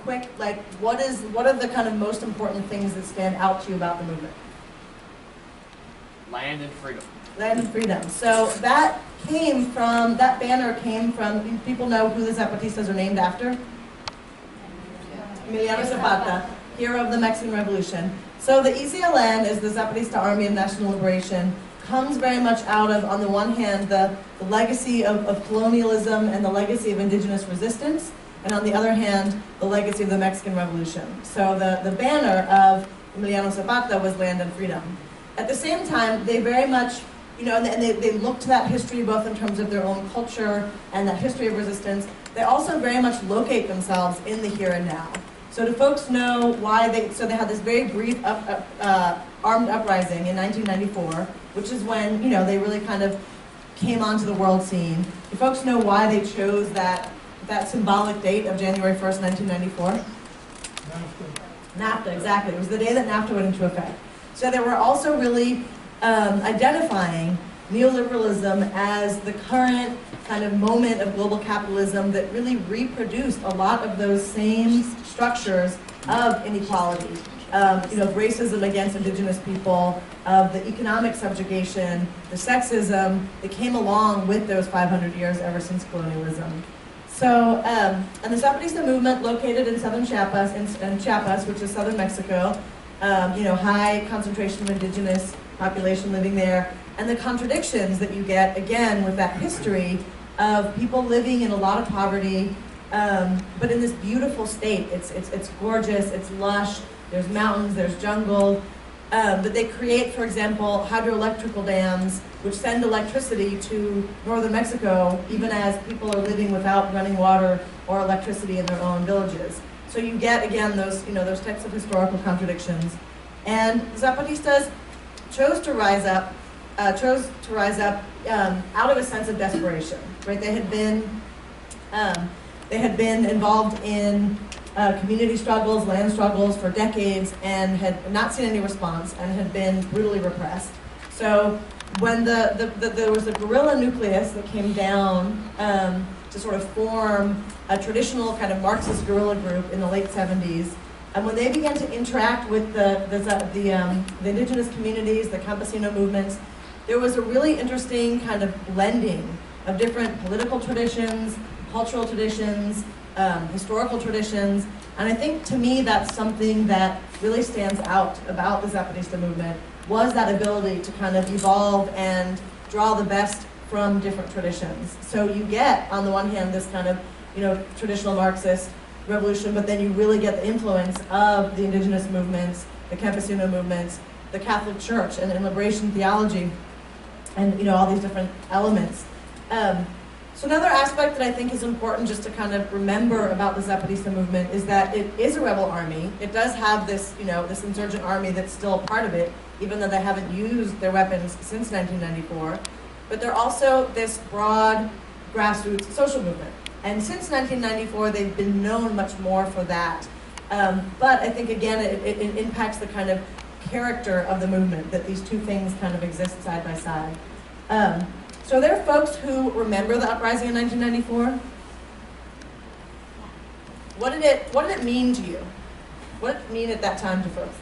quick, like, what are the kind of most important things that stand out to you about the movement? Land and freedom. Land and freedom. So that banner came from, people know who the Zapatistas are named after? Emiliano Zapata, hero of the Mexican Revolution. So the EZLN is the Zapatista Army of National Liberation, comes very much out of, on the one hand, the legacy of colonialism and the legacy of indigenous resistance, and on the other hand, the legacy of the Mexican Revolution. So the banner of Emiliano Zapata was land and freedom. At the same time, they very much, and they look to that history both in terms of their own culture and that history of resistance. They also very much locate themselves in the here and now. So do folks know why they had this very brief armed uprising in 1994, which is when, they really kind of came onto the world scene. Do folks know why they chose that symbolic date of January 1st, 1994? NAFTA, exactly. It was the day that NAFTA went into effect. So they were also really identifying neoliberalism as the current kind of moment of global capitalism that really reproduced a lot of those same structures of inequality, racism against indigenous people, of the economic subjugation, the sexism that came along with those 500 years ever since colonialism. So, and the Zapatista movement, located in southern Chiapas, which is southern Mexico, high concentration of indigenous population living there, and the contradictions that you get, again, with that history of people living in a lot of poverty, but in this beautiful state. It's gorgeous, it's lush, there's mountains, there's jungle, but they create, for example, hydroelectrical dams which send electricity to northern Mexico, even as people are living without running water or electricity in their own villages. So you get, again, those types of historical contradictions. And the Zapatistas chose to rise up out of a sense of desperation, right? They had been involved in community struggles, land struggles for decades, and had not seen any response and had been brutally repressed. So when there was a guerrilla nucleus that came down to sort of form a traditional kind of Marxist guerrilla group in the late 70s, and when they began to interact with the indigenous communities, the campesino movements, there was a really interesting kind of blending of different political traditions, cultural traditions, historical traditions, and I think, to me, that's something that really stands out about the Zapatista movement, was that ability to kind of evolve and draw the best from different traditions. So you get, on the one hand, this kind of, traditional Marxist revolution, but then you really get the influence of the indigenous movements, the campesino movements, the Catholic Church, and liberation theology, and all these different elements. So another aspect that I think is important just to kind of remember about the Zapatista movement is that it is a rebel army. It does have this, this insurgent army that's still a part of it, even though they haven't used their weapons since 1994. But they're also this broad grassroots social movement. And since 1994, they've been known much more for that. But I think, again, it impacts the kind of character of the movement, that these two things kind of exist side by side. So there are folks who remember the uprising in 1994. What did it mean to you? What did it mean at that time to folks?